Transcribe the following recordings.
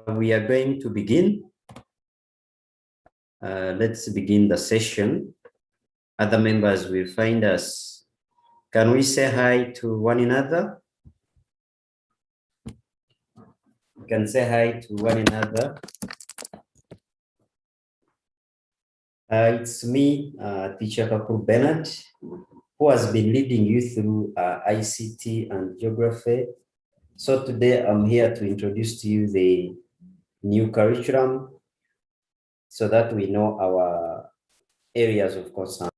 We are going to begin. Let's begin the session. Other members will find us. Can we say hi to one another? You can say hi to one another. It's me, Teacher Kakuru Bernard, who has been leading you through ICT and geography. So today I'm here to introduce to you the new curriculum so that we know our areas of concern.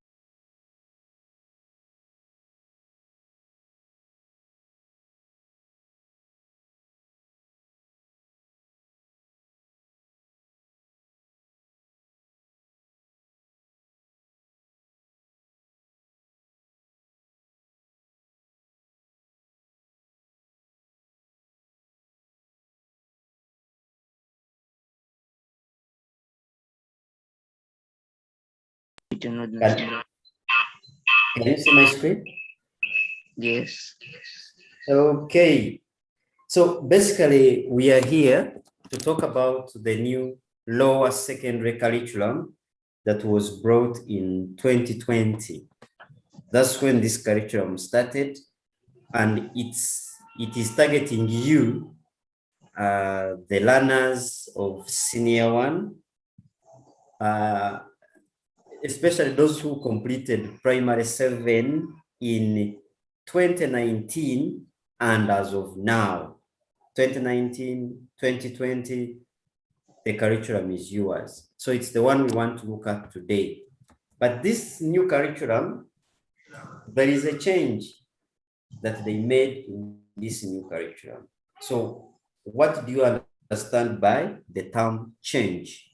Can you see my screen? Yes. Okay. So basically, we are here to talk about the new lower secondary curriculum that was brought in 2020. That's when this curriculum started, and it is targeting you, the learners of senior one, especially those who completed primary 7 in 2019 and as of now. 2019, 2020, the curriculum is yours. So it's the one we want to look at today. But this new curriculum, there is a change that they made in this new curriculum. So what do you understand by the term change?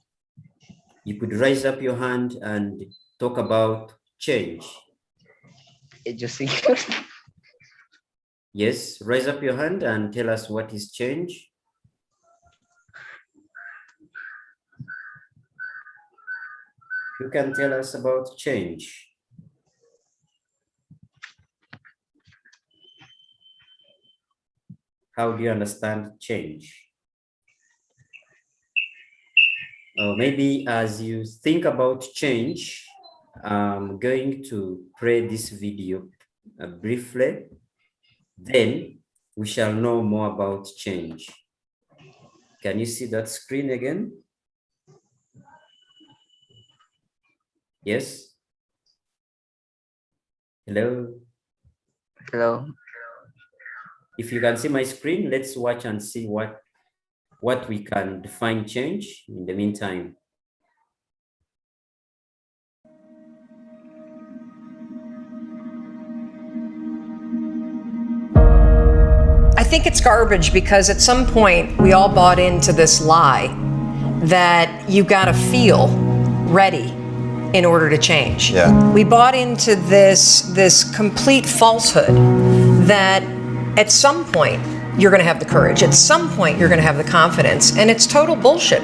You could raise up your hand and talk about change. Yes, raise up your hand and tell us what is change. You can tell us about change. How do you understand change? Maybe as you think about change, I'm going to play this video briefly. Then we shall know more about change. Can you see that screen again? Yes? Hello? Hello. If you can see my screen, let's watch and see what we can define change in the meantime. I think it's garbage because at some point we all bought into this lie that you gotta feel ready in order to change. Yeah. We bought into this complete falsehood that at some point you're gonna have the courage, at some point you're gonna have the confidence, and it's total bullshit.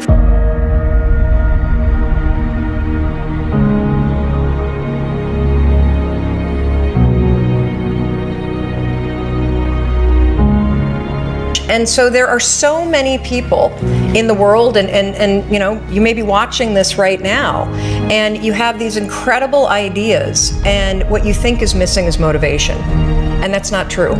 And so there are so many people in the world, and you know, you may be watching this right now, and you have these incredible ideas, and what you think is missing is motivation. And that's not true.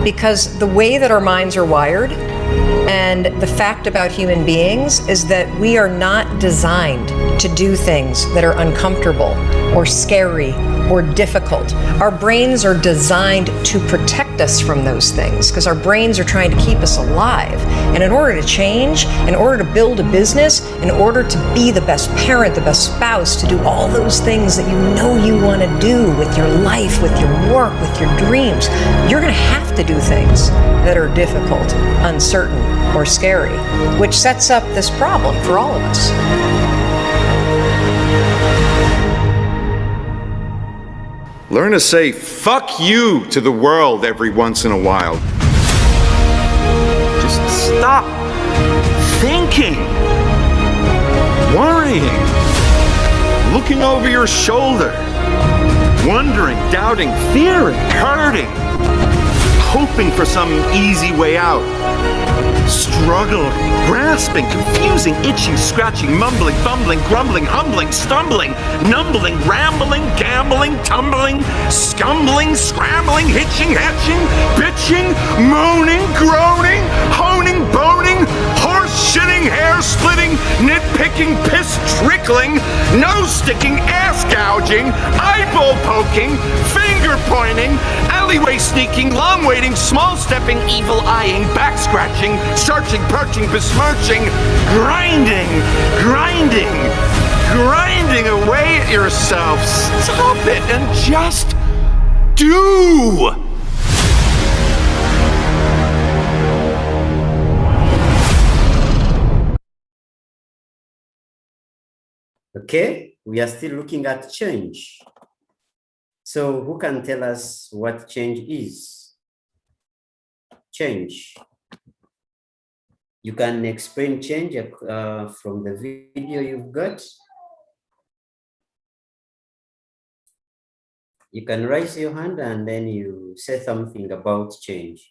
Because the way that our minds are wired, and the fact about human beings is that we are not designed to do things that are uncomfortable or scary or difficult. Our brains are designed to protect us from those things because our brains are trying to keep us alive. And in order to change, in order to build a business, in order to be the best parent, the best spouse, to do all those things that you know you want to do with your life, with your work, with your dreams, you're going to have to do things that are difficult, uncertain, or scary, which sets up this problem for all of us. Learn to say fuck you to the world every once in a while. Just stop thinking, worrying, looking over your shoulder, wondering, doubting, fearing, hurting, hoping for some easy way out. Struggle, grasping, confusing, itching, scratching, mumbling, fumbling, grumbling, humbling, stumbling, numbling, rambling, gambling, tumbling, scumbling, scrambling, hitching, hatching, bitching, moaning, groaning, honing, boning, horse shitting, hair splitting, nitpicking, piss trickling, nose sticking, ass gouging, eyeball poking, finger pointing, alleyway sneaking, long waiting, small stepping, evil eyeing, back scratching, searching, perching, besmirching, grinding, grinding away at yourself. Stop it and just do. Okay, we are still looking at change. So who can tell us what change is? Change. You can explain change from the video you've got. You can raise your hand and then you say something about change.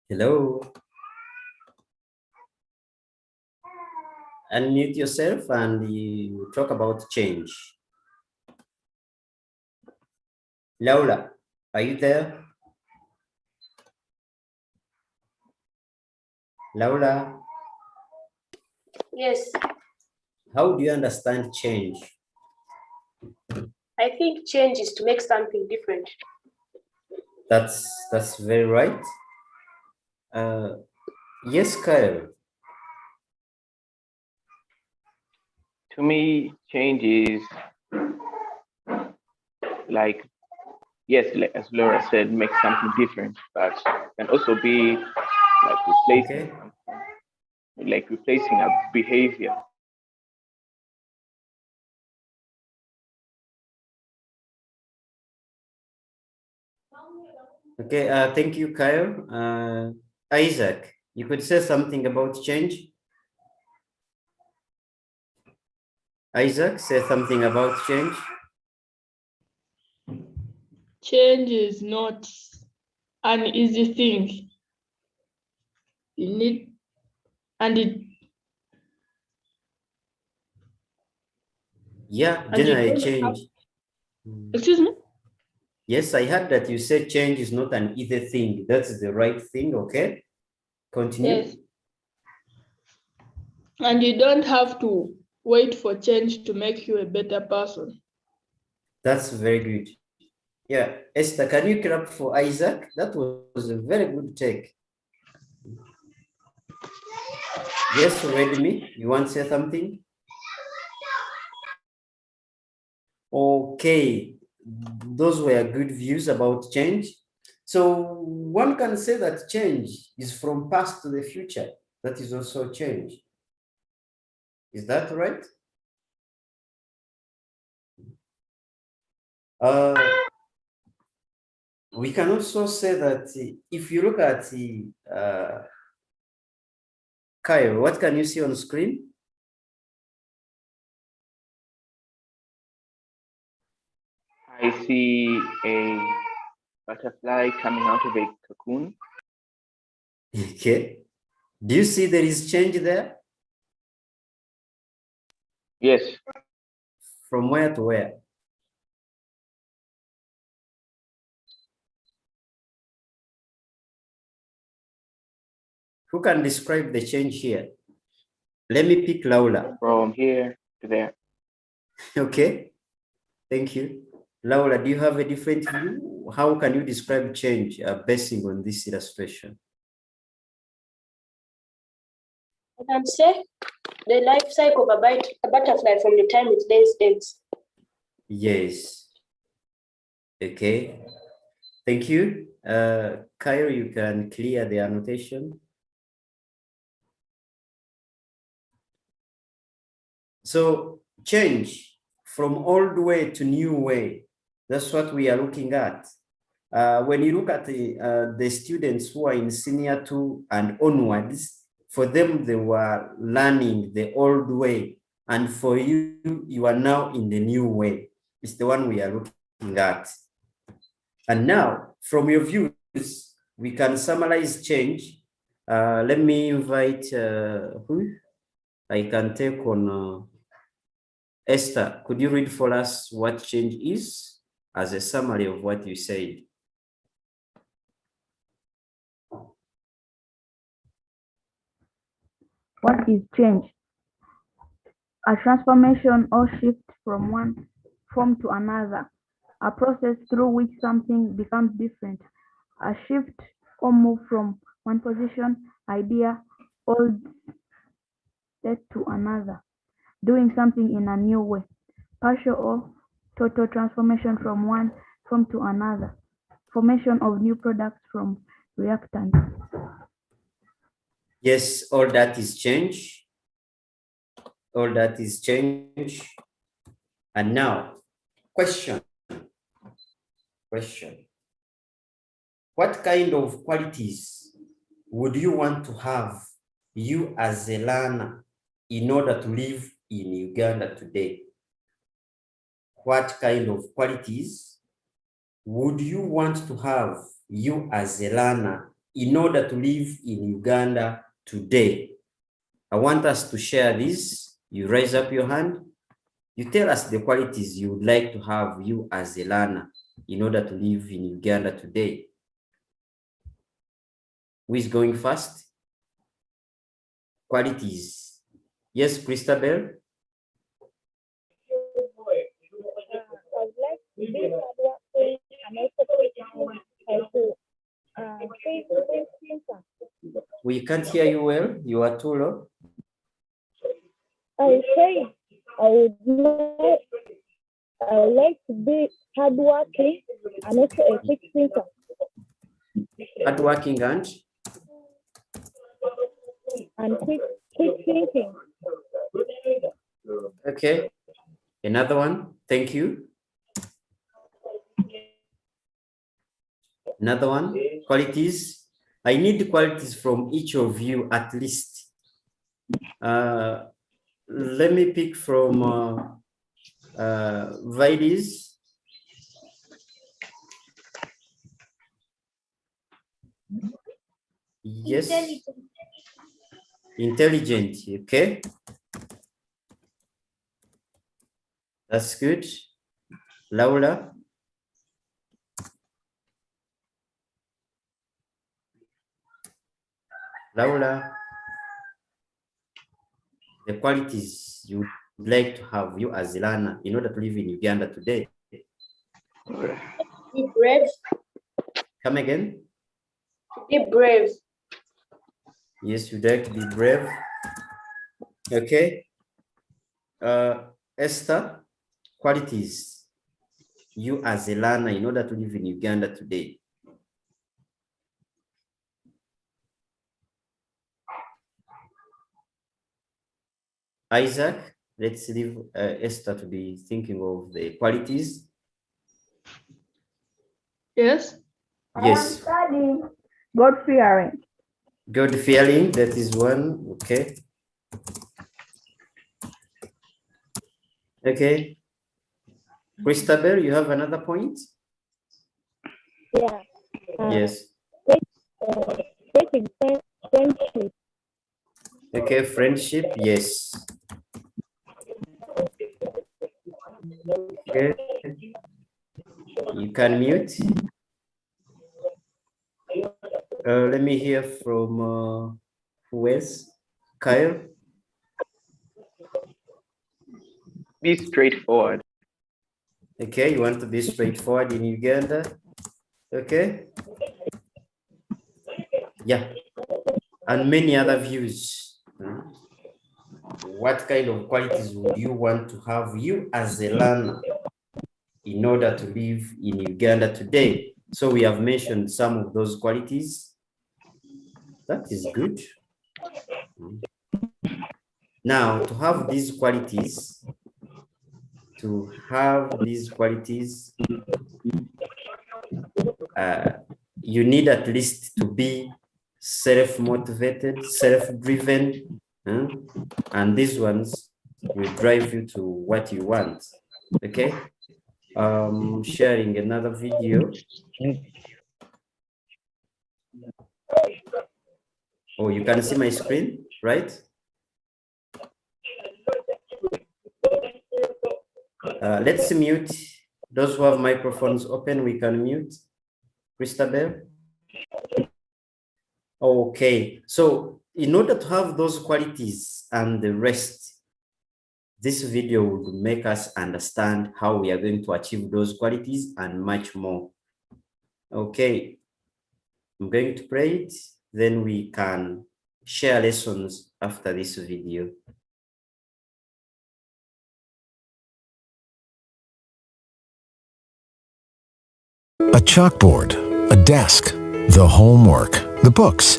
Hello. Unmute yourself and you talk about change. Laura, are you there? Laura? Yes, How do you understand change? I think change is to make something different. That's very right. Yes, Kyle. To me, change is like, yes, like as Laura said, make something different, but can also be like replacing something, like replacing a behavior. Okay, thank you, Kyle. Isaac, you could say something about change? Isaac, say something about change. Change is not an easy thing. You need, and it. Yeah, And you generally don't change. Excuse me? Yes, I heard that you said change is not an easy thing. That's the right thing, okay? Continue. Yes. And you don't have to wait for change to make you a better person. That's very good. Yeah, Esther, can you clap for Isaac? That was a very good take. Yes, Redmi, you want to say something? Okay, those were good views about change. So one can say that change is from past to the future. That is also change. Is that right? We can also say that if you look at the Kyle, what can you see on screen? I see a butterfly coming out of a cocoon. Okay. Do you see there is change there? Yes, From where to where? Who can describe the change here? Let me pick Laura. from here to there. Okay. Thank you. Laura, do you have a different view? How can you describe change basing on this illustration? I can say the life cycle of a butterfly from the time it lays eggs. Yes. Okay. Thank you. Kyle, you can clear the annotation. So change from old way to new way. That's what we are looking at. When you look at the students who are in senior 2 and onwards, for them, they were learning the old way. And for you, you are now in the new way. It's the one we are looking at. And now, from your views, we can summarize change. Let me invite who? I can take on Esther. Could you read for us what change is as a summary of what you said? What is change? A transformation or shift from one form to another, a process through which something becomes different, a shift or move from one position, idea, old state to another, doing something in a new way, partial or total transformation from one form to another, formation of new products from reactants. Yes, all that is change. All that is change. And now, question. What kind of qualities would you want to have, you as a learner, in order to live in Uganda today? What kind of qualities would you want to have, you as a learner, in order to live in Uganda today? I want us to share this. You raise up your hand. You tell us the qualities you would like to have, you as a learner, in order to live in Uganda today. Who is going first? Qualities. Yes, Christabel. We can't hear you well. You are too low. I say I would like to be hardworking and also a quick thinker. Hardworking and quick thinking. Okay. Another one. Thank you. Another one. Qualities. I need qualities from each of you at least. Let me pick from Vaidis. Yes. Intelligent. Okay. That's good. Laura. Laura. The qualities you would like to have, you as a learner, in order to live in Uganda today. Be brave. Come again. Be brave. Yes, you'd like to be brave. Okay. Esther, qualities you as a learner in order to live in Uganda today. Isaac, let's leave Esther to be thinking of the qualities. Yes. Yes. Studying, God-fearing. God-fearing, that is one. Okay. Okay. Christabel, you have another point? Yeah. Yes. Friendship. Okay, friendship, yes. Okay. You can mute. Let me hear from who else? Kyle? Be straightforward. Okay, you want to be straightforward in Uganda? Okay. Yeah. And many other views. What kind of qualities would you want to have, you as a learner, in order to live in Uganda today? So we have mentioned some of those qualities. That is good. Now, to have these qualities, you need at least to be self-motivated, self-driven, and these ones will drive you to what you want. Okay. sharing another video. Oh, you can see my screen, right? Let's mute those who have microphones open. We can mute. Christabel. Okay, so in order to have those qualities and the rest, this video will make us understand how we are going to achieve those qualities and much more. Okay, I'm going to play it, then we can share lessons after this video. A chalkboard, a desk, the homework, the books.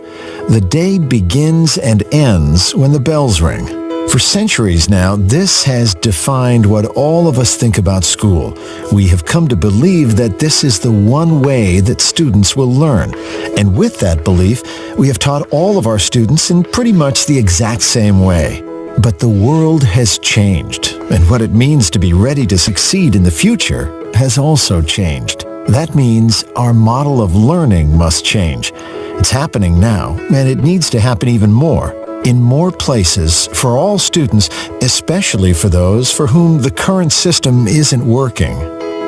The day begins and ends when the bells ring. For centuries now, this has defined what all of us think about school. We have come to believe that this is the one way that students will learn. And with that belief, we have taught all of our students in pretty much the exact same way. But the world has changed, and what it means to be ready to succeed in the future has also changed. That means our model of learning must change. It's happening now, and it needs to happen even more, in more places for all students, especially for those for whom the current system isn't working.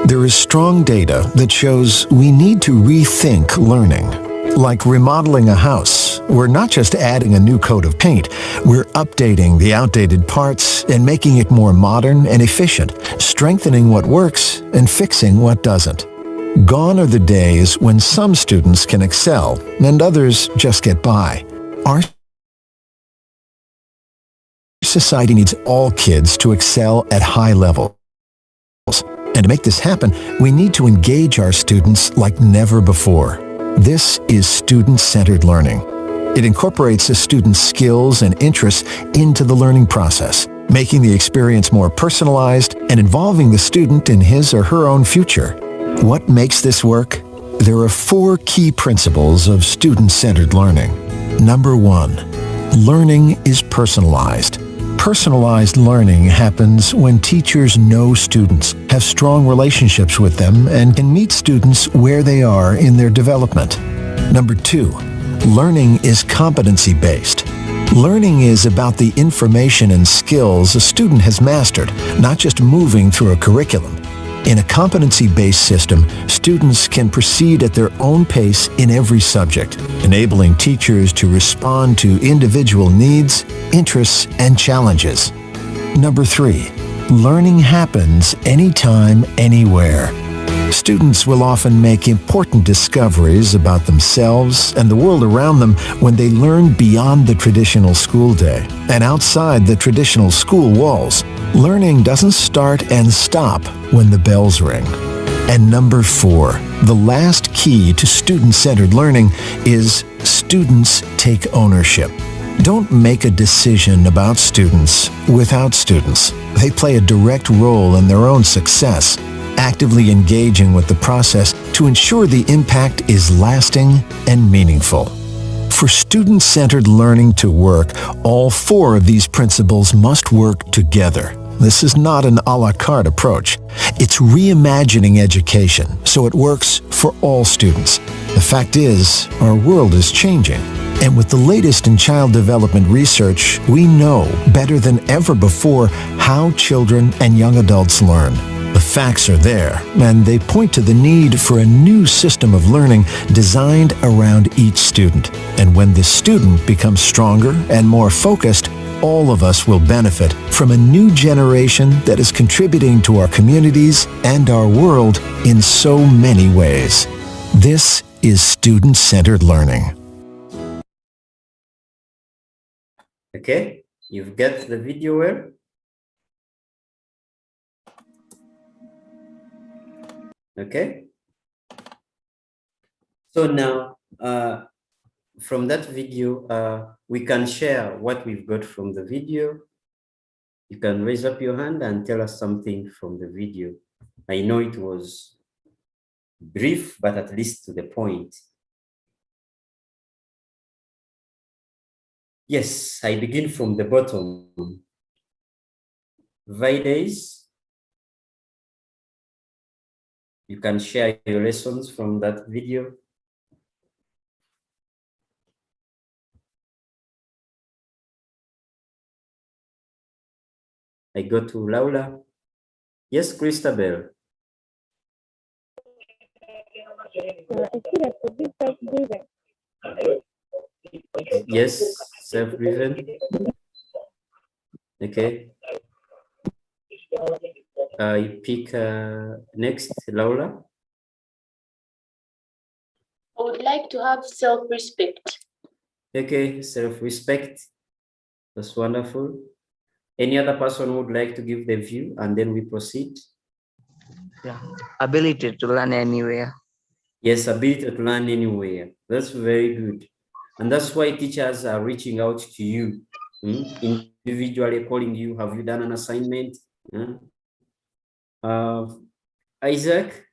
There is strong data that shows we need to rethink learning. Like remodeling a house, we're not just adding a new coat of paint, we're updating the outdated parts and making it more modern and efficient, strengthening what works and fixing what doesn't. Gone are the days when some students can excel and others just get by. Our society needs all kids to excel at high levels. And to make this happen, we need to engage our students like never before. This is student-centered learning. It incorporates a student's skills and interests into the learning process, making the experience more personalized and involving the student in his or her own future. What makes this work? There are 4 key principles of student-centered learning. Number 1, learning is personalized. Personalized learning happens when teachers know students, have strong relationships with them, and can meet students where they are in their development. Number 2, learning is competency-based. Learning is about the information and skills a student has mastered, not just moving through a curriculum. In a competency-based system, students can proceed at their own pace in every subject, enabling teachers to respond to individual needs, interests, and challenges. Number 3, learning happens anytime, anywhere. Students will often make important discoveries about themselves and the world around them when they learn beyond the traditional school day and outside the traditional school walls. Learning doesn't start and stop when the bells ring. And number 4, the last key to student-centered learning is students take ownership. Don't make a decision about students without students. They play a direct role in their own success, actively engaging with the process to ensure the impact is lasting and meaningful. For student-centered learning to work, all 4 of these principles must work together. This is not an a la carte approach. It's reimagining education so it works for all students. The fact is, our world is changing. And with the latest in child development research, we know better than ever before how children and young adults learn. The facts are there, and they point to the need for a new system of learning designed around each student. And when this student becomes stronger and more focused, all of us will benefit from a new generation that is contributing to our communities and our world in so many ways. This is student-centered learning. Okay, you've got the video where? Okay. So now, from that video, we can share what we've got from the video. You can raise up your hand and tell us something from the video. I know it was brief, but at least to the point. Yes, I begin from the bottom. Vides. You can share your lessons from that video. I go to Laura. Yes, Christabel. Experience to be self-driven. Yes, self-driven. Okay. You pick next, Laura. I would like to have self-respect. Okay, self-respect. That's wonderful. Any other person would like to give their view, and then we proceed? Yeah. Ability to learn anywhere. Yes, ability to learn anywhere. That's very good. And that's why teachers are reaching out to you, individually calling you. Have you done an assignment? Isaac?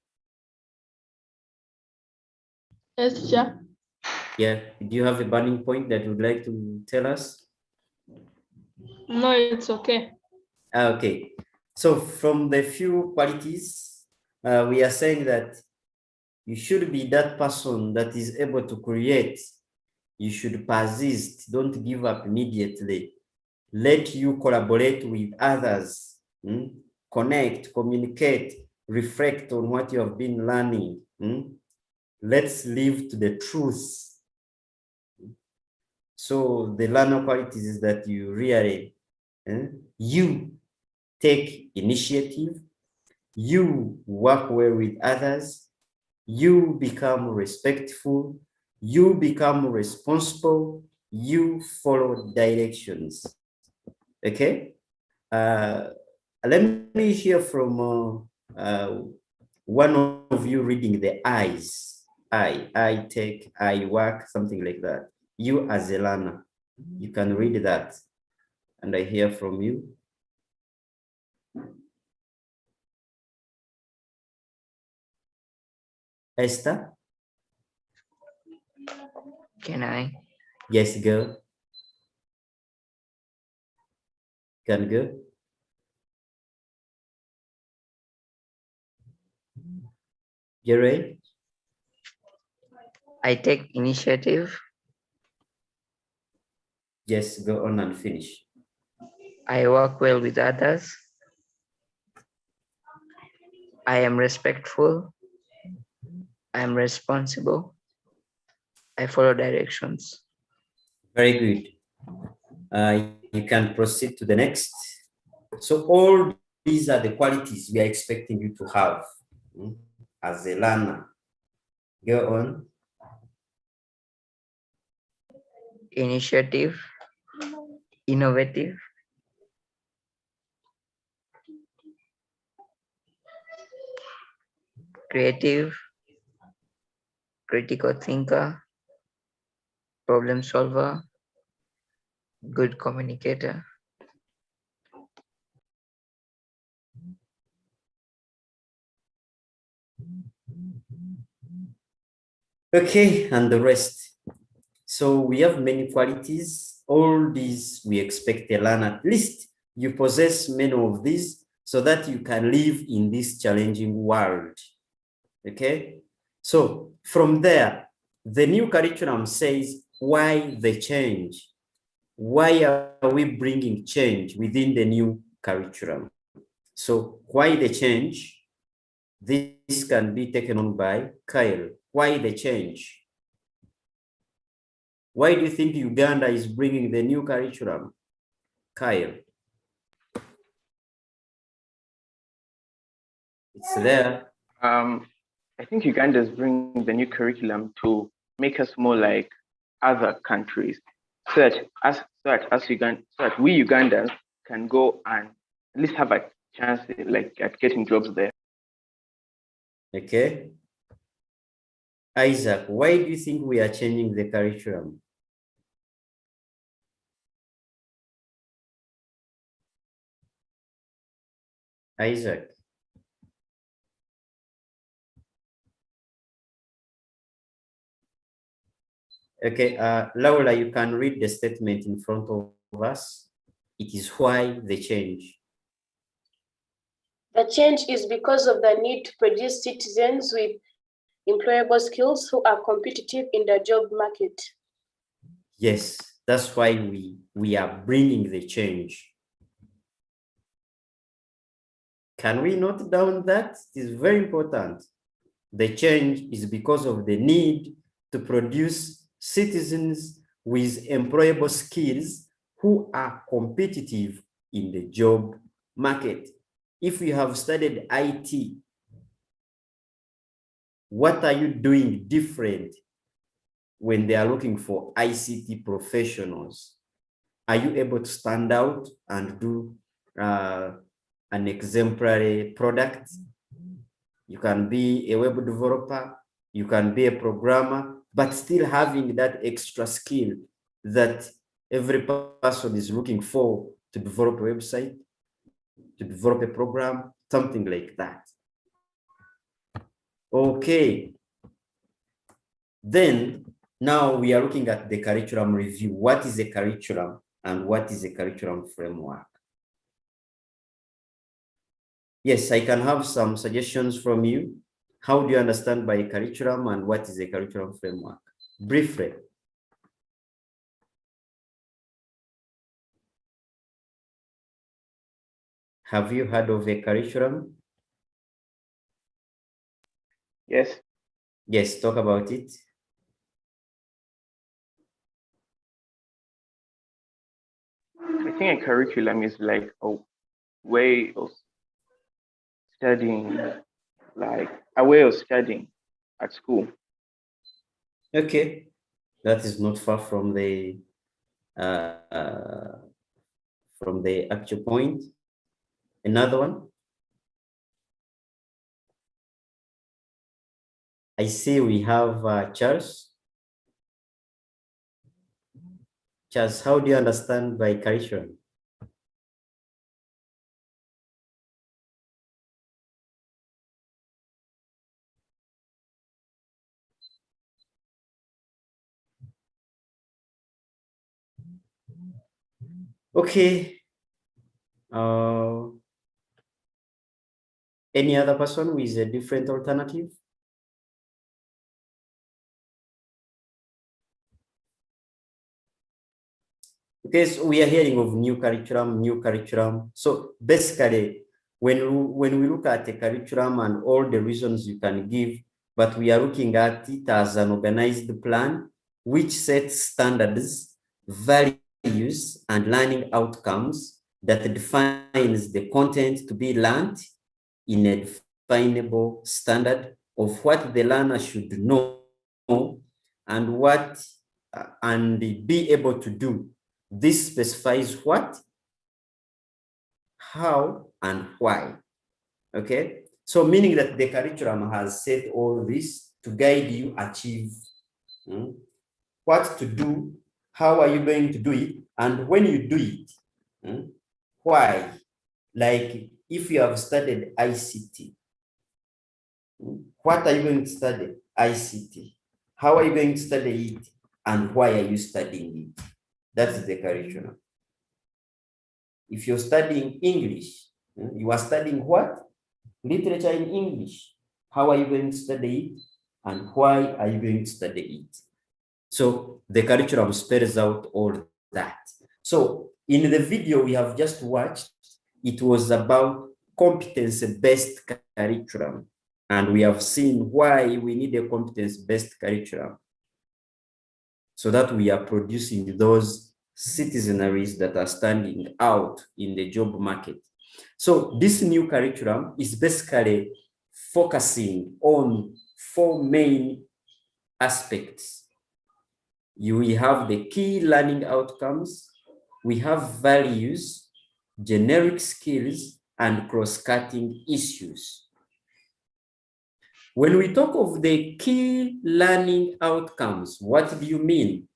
Yes, teacher. Yeah, do you have a burning point that you'd like to tell us? No, it's okay. Okay, so from the few qualities, we are saying that you should be that person that is able to create. You should persist. Don't give up immediately. Let you collaborate with others. Connect, communicate, reflect on what you have been learning. Let's live to the truth. So the learner qualities is that you really, you take initiative, you work well with others, you become respectful, you become responsible, you follow directions. Okay? Let me hear from one of you reading the I's. I take, I work, something like that. You as a learner, you can read that. And I hear from you. Esther? Can I? Yes, girl. Can go. Jerry? I take initiative. Yes, go on and finish. I work well with others. I am respectful. I am responsible. I follow directions. Very good. You can proceed to the next. So all these are the qualities we are expecting you to have as a learner. Go on. Initiative, innovative, creative, critical thinker, problem solver, good communicator. Okay, and the rest. So we have many qualities. All these we expect a learner, at least you possess many of these so that you can live in this challenging world. Okay, so from there, the new curriculum says why the change? Why are we bringing change within the new curriculum? So why the change? This can be taken on by Kyle. Why the change? Why do you think Uganda is bringing the new curriculum? Kyle. It's there. I think Uganda is bringing the new curriculum to make us more like other countries, so that we Ugandans can go and at least have a chance like at getting jobs there. Okay. Isaac, why do you think we are changing the curriculum? Isaac. Okay, Laura, you can read the statement in front of us. It is why the change. The change is because of the need to produce citizens with employable skills who are competitive in the job market. Yes, that's why we are bringing the change. Can we note down that? It is very important. The change is because of the need to produce citizens with employable skills who are competitive in the job market. If you have studied IT, what are you doing different when they are looking for ICT professionals? Are you able to stand out and do an exemplary product? You can be a web developer, you can be a programmer, but still having that extra skill that every person is looking for to develop a website, to develop a program, something like that. Okay. Then now we are looking at the curriculum review. What is a curriculum and what is a curriculum framework? Yes, I can have some suggestions from you. How do you understand by curriculum and what is a curriculum framework? Briefly. Have you heard of a curriculum? Yes. Yes, talk about it. I think a curriculum is like a way of studying, like a way of studying at school. Okay, that is not far from the actual point. Another one. I see we have Charles. Charles, how do you understand by curriculum? Okay. Any other person with a different alternative? Okay, so we are hearing of new curriculum. So basically, when we look at a curriculum and all the reasons you can give, but we are looking at it as an organized plan which sets standards, values, and learning outcomes that defines the content to be learned in a definable standard of what the learner should know and what and be able to do. This specifies what, how, and why. Okay, so meaning that the curriculum has set all this to guide you achieve what to do, how are you going to do it, and when you do it, why. Like if you have studied ICT, what are you going to study? ICT. How are you going to study it, and why are you studying it? That's the curriculum. If you're studying English, you are studying what? Literature in English. How are you going to study it, and why are you going to study it? So the curriculum spells out all that. So in the video we have just watched, it was about competence-based curriculum. And we have seen why we need a competence-based curriculum, so that we are producing those citizenries that are standing out in the job market. So this new curriculum is basically focusing on 4 main aspects. We have the key learning outcomes, we have values, generic skills, and cross-cutting issues. When we talk of the key learning outcomes, what do you mean?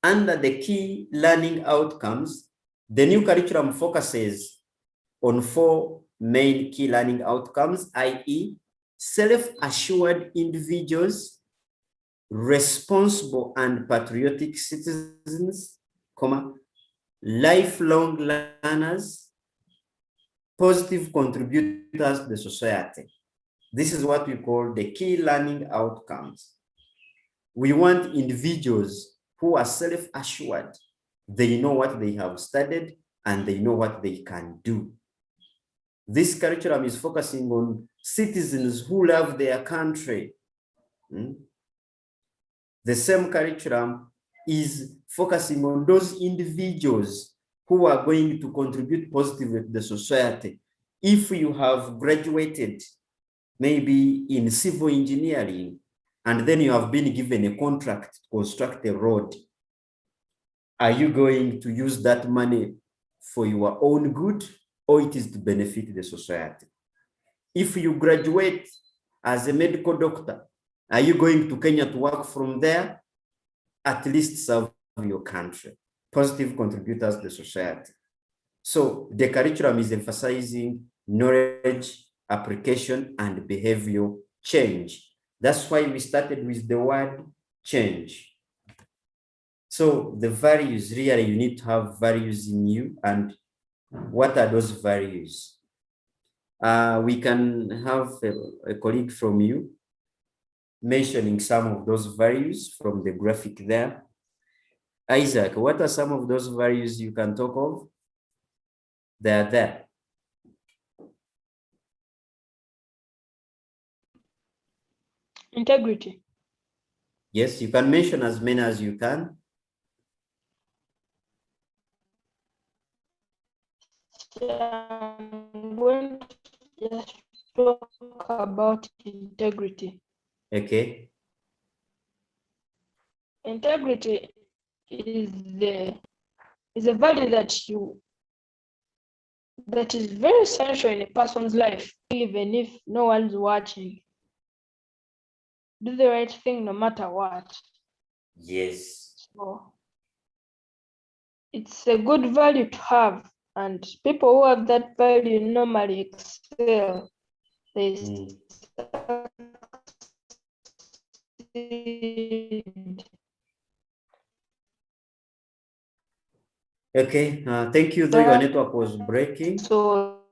Under the key learning outcomes, the new curriculum focuses on 4 main key learning outcomes, i.e., self-assured individuals, responsible and patriotic citizens, lifelong learners, positive contributors to the society. This is what we call the key learning outcomes. We want individuals who are self-assured. They know what they have studied and they know what they can do. This curriculum is focusing on citizens who love their country. The same curriculum is focusing on those individuals who are going to contribute positively to the society. If you have graduated maybe in civil engineering, and then you have been given a contract to construct a road, are you going to use that money for your own good, or it is to benefit the society? If you graduate as a medical doctor, are you going to Kenya to work from there? At least serve your country. Positive contributors to the society. So the curriculum is emphasizing knowledge, application, and behavioral change. That's why we started with the word change. So the values, really, you need to have values in you. And what are those values? We can have a colleague from you mentioning some of those values from the graphic there. Isaac, what are some of those values you can talk of? They are there. Integrity. Yes, you can mention as many as you can. I'm going to just talk about integrity. Okay. Integrity is a value that is very essential in a person's life, even if no one's watching. Do the right thing no matter what. Yes. So it's a good value to have, and people who have that value normally excel. They succeed. Okay, thank you, though your network was breaking. So,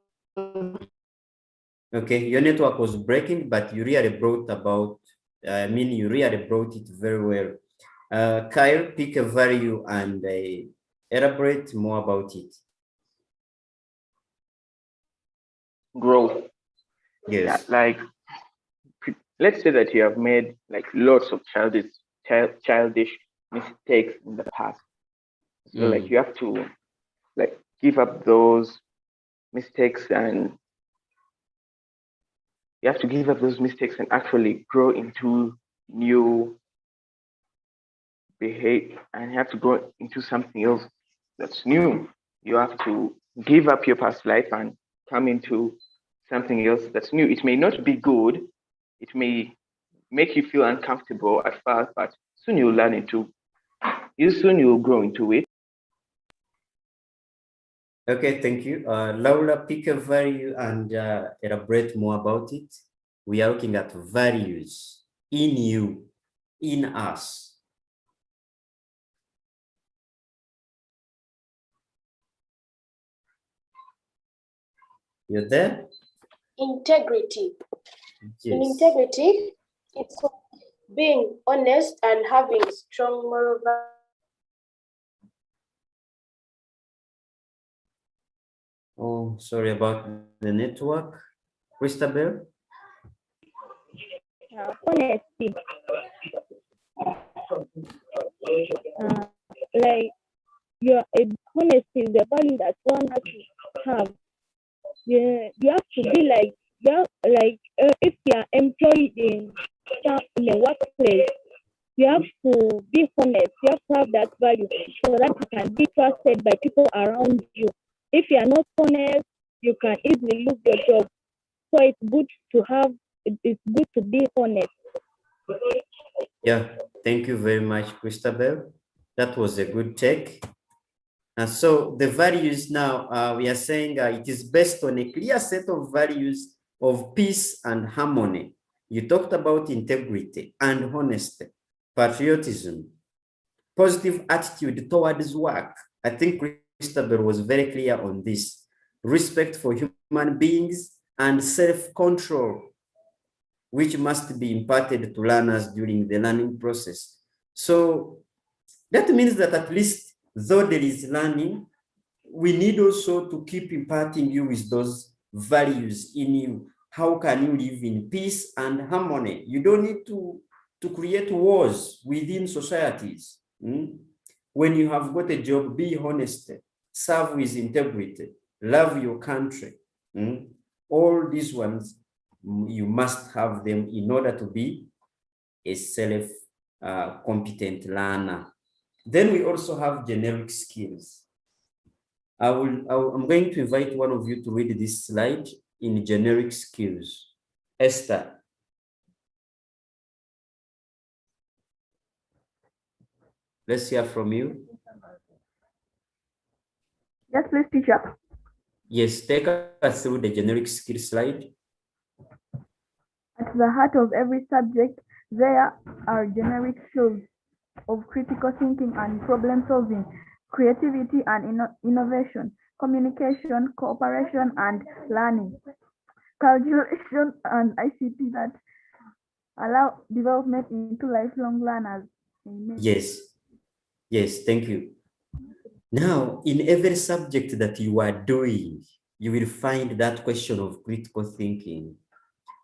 okay, your network was breaking, but you really brought about, you really brought it very well. Kyle, pick a value and elaborate more about it. Growth. Yes. Yeah, like, let's say that you have made like lots of childish mistakes in the past. So like you have to like give up those mistakes, and you have to give up those mistakes and actually grow into new behavior, and you have to grow into something else that's new. You have to give up your past life and come into something else that's new. It may not be good. It may make you feel uncomfortable at first, but soon you'll learn soon you'll grow into it. Okay, thank you. Laura, pick a value and elaborate more about it. We are looking at values in you, in us. You're there? Integrity. Yes. In integrity, it's being honest and having strong moral values. Oh, sorry about the network. Christabel? Honesty. Like honesty is the value that one has to have. You have to be like if you are employed in a workplace, you have to be honest. You have to have that value so that you can be trusted by people around you. If you are not honest, you can easily lose your job. So it's good to be honest. Yeah, thank you very much, Christabel. That was a good take. And so the values now, we are saying it is based on a clear set of values of peace and harmony. You talked about integrity and honesty, patriotism, positive attitude towards work. I think Christabel was very clear on this. respect for human beings, and self-control, which must be imparted to learners during the learning process. So that means that at least though there is learning, we need also to keep imparting you with those values in you. How can you live in peace and harmony? You don't need to create wars within societies. When you have got a job, be honest, serve with integrity, love your country. All these ones, you must have them in order to be a self-competent learner. Then we also have generic skills. I'm going to invite one of you to read this slide in generic skills. Esther. Let's hear from you. Yes, please, teacher. Yes, take us through the generic skill slide. At the heart of every subject, there are generic skills of critical thinking and problem solving, creativity and innovation, communication, cooperation and learning, calculation and ICT that allow development into lifelong learners. Amen. Yes, thank you. Now, in every subject that you are doing, you will find that question of critical thinking.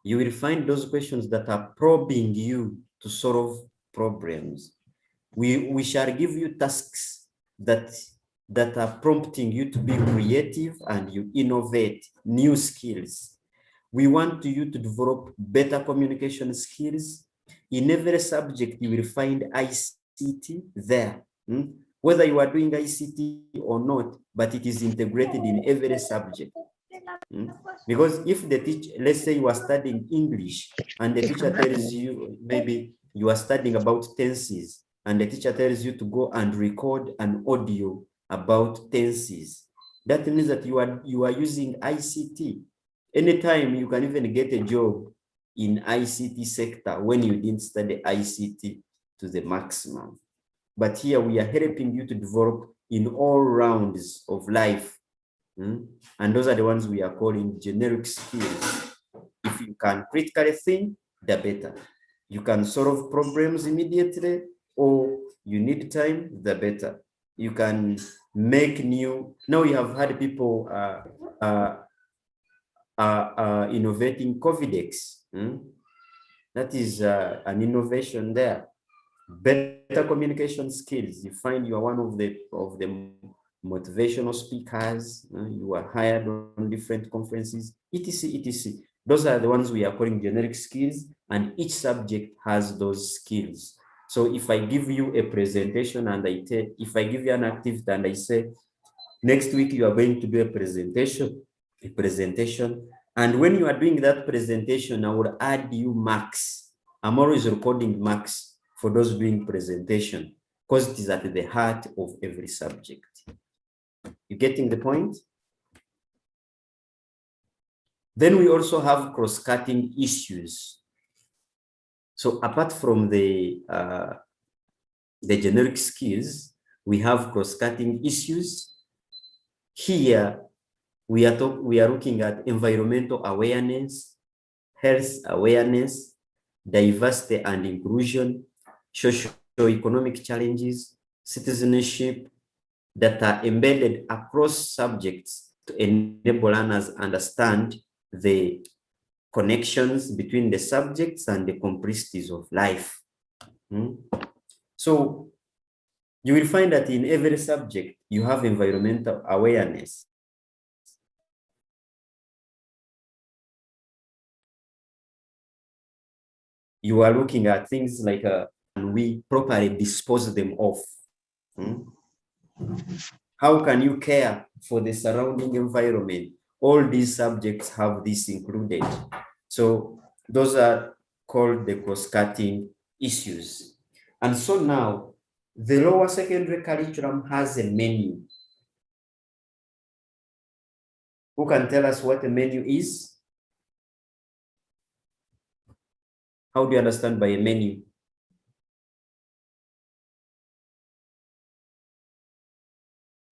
You will find those questions that are probing you to solve problems. We shall give you tasks that are prompting you to be creative and you innovate new skills. We want you to develop better communication skills. In every subject, you will find ICT there. Whether you are doing ICT or not, but it is integrated in every subject. Because if the teacher, let's say you are studying English and the teacher tells you, maybe you are studying about tenses, and the teacher tells you to go and record an audio about tenses, that means that you are using ICT. Anytime you can even get a job in ICT sector when you didn't study ICT to the maximum. But here we are helping you to develop in all rounds of life. And those are the ones we are calling generic skills. If you can critically think, the better. You can solve problems immediately, or you need time, the better. You can make new. Now you have had people innovating Covidex. That is an innovation there. Better communication skills. You find you are one of the motivational speakers. You are hired on different conferences, etc. Those are the ones we are calling generic skills, and each subject has those skills. So if I give you a presentation and if I give you an activity and I say, next week you are going to do a presentation, and when you are doing that presentation, I will add you marks. I'm always recording marks for those doing presentation, because it is at the heart of every subject. You getting the point? Then we also have cross-cutting issues. So apart from the generic skills, we have cross-cutting issues. Here, we are looking at environmental awareness, health awareness, diversity and inclusion, socio-economic challenges, citizenship, that are embedded across subjects to enable learners understand the connections between the subjects and the complexities of life. So you will find that in every subject, you have environmental awareness. You are looking at things like, and we properly dispose them off. How can you care for the surrounding environment? All these subjects have this included. So those are called the cross-cutting issues. And so now, the lower secondary curriculum has a menu. Who can tell us what a menu is? How do you understand by a menu?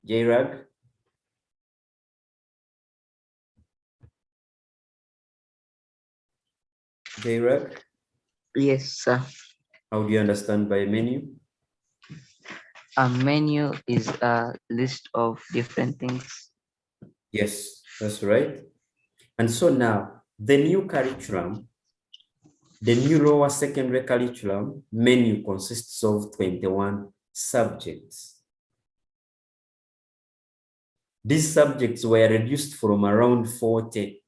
J-Rag? Jairek, Yes, sir. how do you understand by menu? A menu is a list of different things. Yes, that's right. And so now, the new curriculum, the new lower secondary curriculum menu consists of 21 subjects. These subjects were reduced from around 40,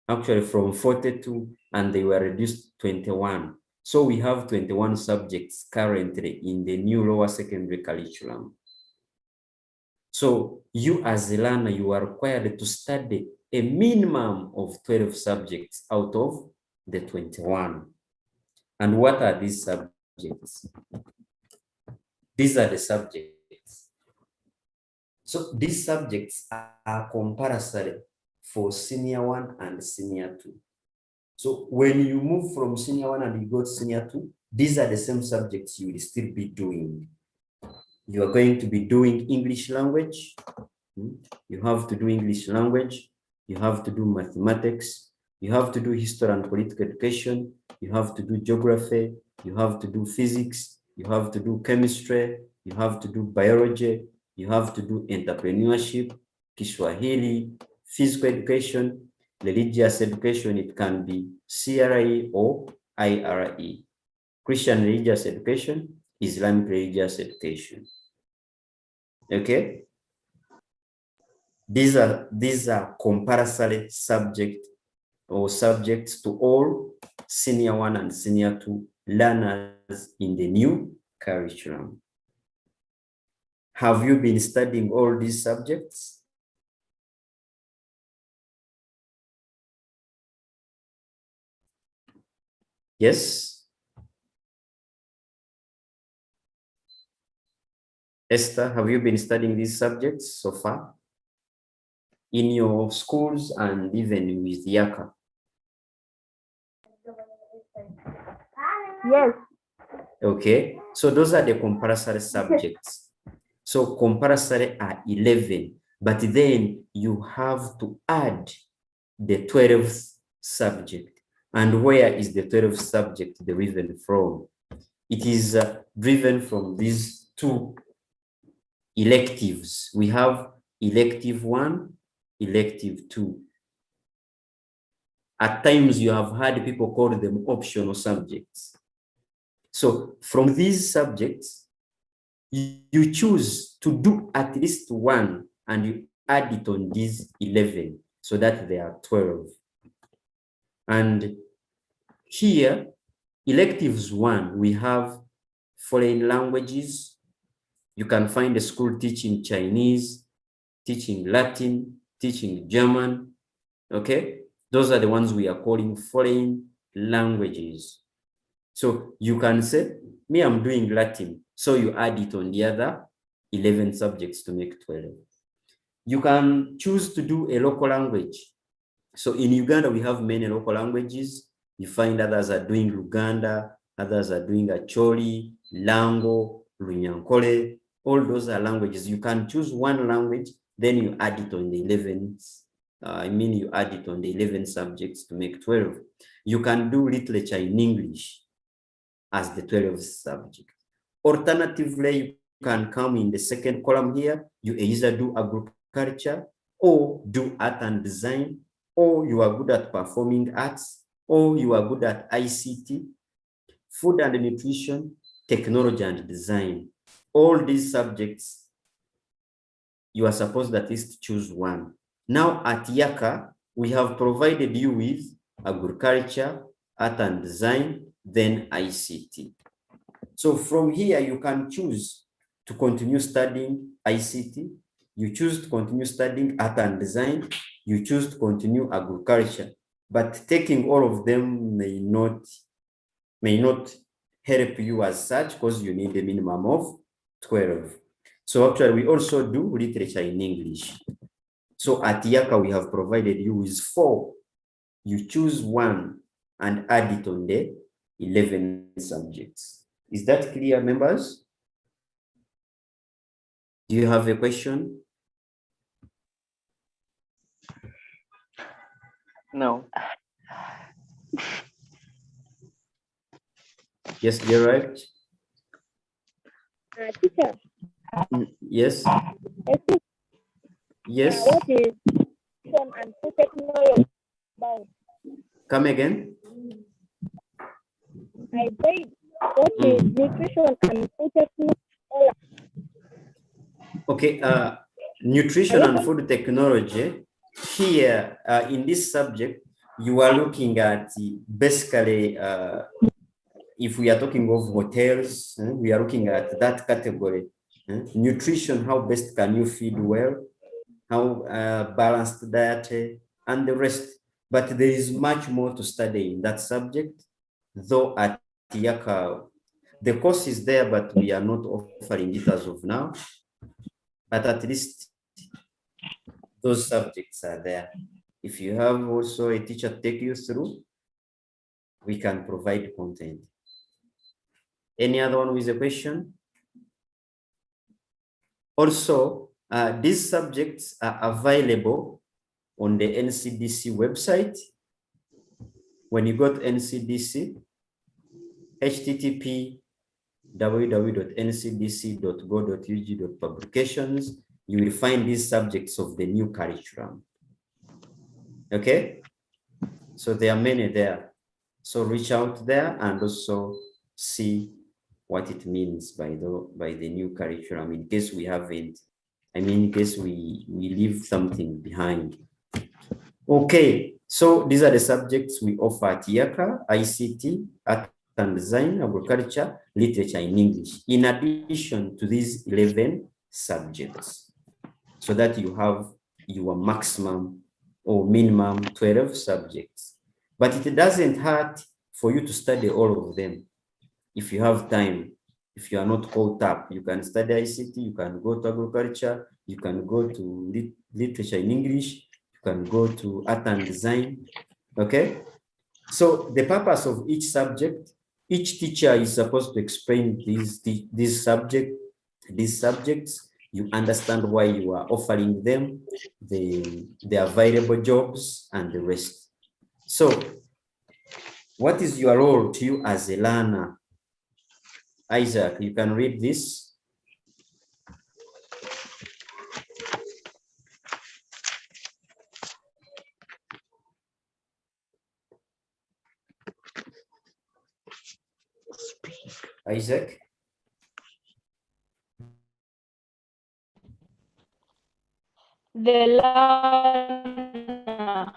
actually from 42, and they were reduced to 21. So we have 21 subjects currently in the new lower secondary curriculum. So you as a learner, you are required to study a minimum of 12 subjects out of the 21. And what are these subjects? These are the subjects. So these subjects are compulsory for senior 1 and senior 2. So when you move from senior 1 and you go to senior 2, these are the same subjects you will still be doing. You are going to be doing English language. You have to do English language. You have to do mathematics. You have to do history and political education. You have to do geography. You have to do physics. You have to do chemistry. You have to do biology. You have to do entrepreneurship, Kiswahili, physical education, religious education. It can be CRE or IRE. Christian religious education, Islamic religious education. Okay? These are compulsory subjects to all senior 1 and senior 2 learners in the new curriculum. Have you been studying all these subjects? Yes? Esther, have you been studying these subjects so far? In your schools and even with Yaka? Yes. Okay, so those are the compulsory subjects. So compulsory are 11, but then you have to add the 12th subject. And where is the 12th subject derived from? It is driven from these two electives. We have elective 1, elective 2. At times you have heard people call them optional subjects. So from these subjects, you choose to do at least one and you add it on these 11 so that they are 12. And here, electives 1, we have foreign languages. You can find a school teaching Chinese, teaching Latin, teaching German, okay? Those are the ones we are calling foreign languages. So you can say, me, I'm doing Latin. So you add it on the other 11 subjects to make 12. You can choose to do a local language. So in Uganda, we have many local languages. You find others are doing Luganda, others are doing Acholi, Lango, Runyankole. All those are languages. You can choose one language, then you add it on the 11th. You add it on the 11 subjects to make 12. You can do literature in English as the 12th subject. Alternatively, you can come in the second column here. You either do agriculture or do art and design, or you are good at performing arts, or you are good at ICT, food and nutrition, technology and design. All these subjects, you are supposed at least choose one. Now at Yaka, we have provided you with agriculture, art and design, then ICT. So from here, you can choose to continue studying ICT, you choose to continue studying art and design, you choose to continue agriculture, but taking all of them may not help you as such because you need a minimum of 12. So actually, we also do literature in English. So at Yaka, we have provided you with 4. You choose one and add it on the 11 subjects. Is that clear, members? Do you have a question? No. Yes, Gerard. Teacher, Yes. excuse, Yes. what is nutrition and food technology about? Come again. I said, what is nutrition and food technology all about? Okay. Nutrition and food technology. Here, in this subject, you are looking at basically, if we are talking of hotels, we are looking at that category. Nutrition, how best can you feed well, how balanced diet, and the rest. But there is much more to study in that subject, though at TIACA, the course is there, but we are not offering it as of now. But at least those subjects are there. If you have also a teacher take you through, we can provide content. Any other one with a question? Also, these subjects are available on the NCDC website. When you go to NCDC, http://www.ncdc.go.ug.publications, you will find these subjects of the new curriculum. Okay, so there are many there. So reach out there and also see what it means by the new curriculum, in case we haven't, in case we leave something behind. Okay, so these are the subjects we offer at TIACA: ICT, Art and Design, Agriculture, Literature in English, in addition to these 11 subjects, so that you have your maximum or minimum 12 subjects. But it doesn't hurt for you to study all of them. If you have time, if you are not caught up, you can study ICT, you can go to agriculture, you can go to literature in English, you can go to art and design, okay? So the purpose of each subject, each teacher is supposed to explain these subjects. You understand why you are offering them, the available jobs and the rest. So what is your role to you as a learner? Isaac, you can read this. Isaac. The learner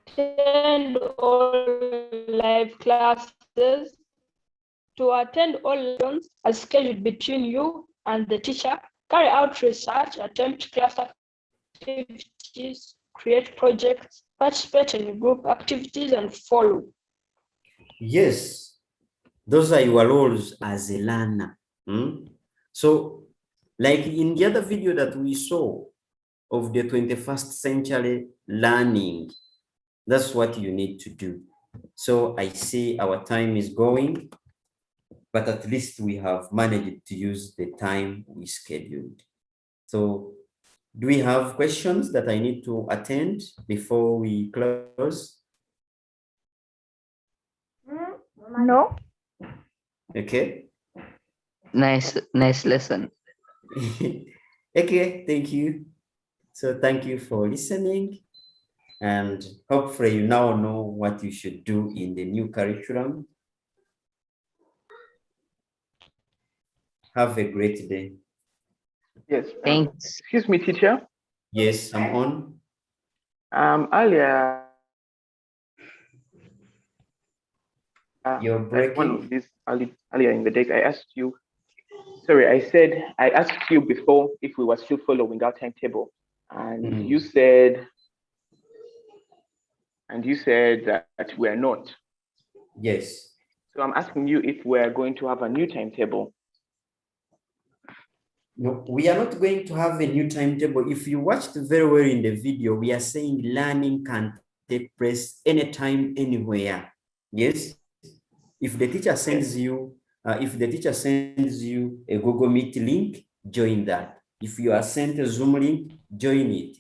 attend all live classes. To attend all lessons as scheduled between you and the teacher, carry out research, attempt class activities, create projects, participate in group activities, and follow. Yes, those are your roles as a learner. So, like in the other video that we saw of the 21st century learning, that's what you need to do. So I see our time is going, but at least we have managed to use the time we scheduled. So do we have questions that I need to attend before we close? No. Okay. Nice lesson. Okay, thank you. So thank you for listening, and hopefully you now know what you should do in the new curriculum. Have a great day. Yes. Thanks. Excuse me, teacher. Yes, I'm on. Earlier, You're breaking. one of these earlier in the day, I asked you. Sorry, I asked you before if we were still following our timetable, and you said that we're not. Yes. So I'm asking you if we're going to have a new timetable. No, we are not going to have a new timetable. If you watched very well in the video, we are saying learning can take place anytime, anywhere. Yes. If the teacher sends you, a Google Meet link, join that. If you are sent a Zoom link, join it.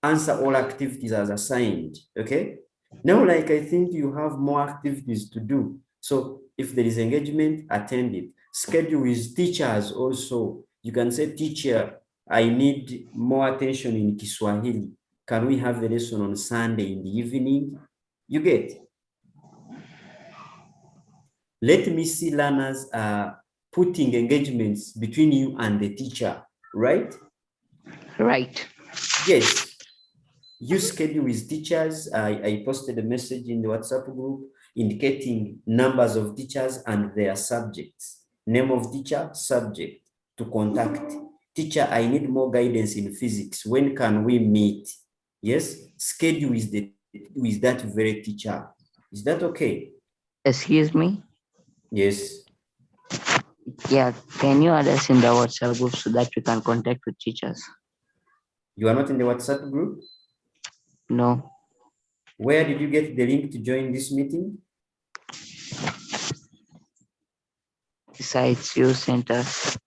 answer all activities as assigned, okay? Now, like, I think you have more activities to do. So if there is engagement, attend it. Schedule with teachers also. You can say, teacher, I need more attention in Kiswahili. Can we have a lesson on Sunday in the evening? You get. Let me see learners putting engagements between you and the teacher, right? Right. Yes. You schedule with teachers. I posted a message in the WhatsApp group indicating numbers of teachers and their subjects. Name of teacher, subject, to contact. Teacher, I need more guidance in physics. When can we meet? Yes, schedule with that very teacher. Is that okay? Excuse me? Yes. Yeah, can you add us in the WhatsApp group so that we can contact with teachers? You are not in the WhatsApp group? No. Where did you get the link to join this meeting? Besides, you sent us.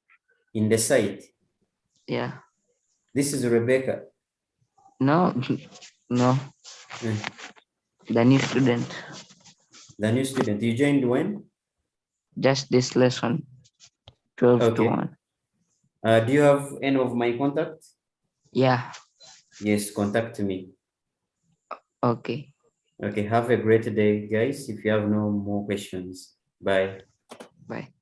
In the site? Yeah. This is Rebecca. No, no. The new student. The new student. You joined when? Just this lesson. 12 to 1. Do you have any of my contacts? Yeah. Yes, contact me. Okay. Okay, have a great day, guys. If you have no more questions, bye. Bye.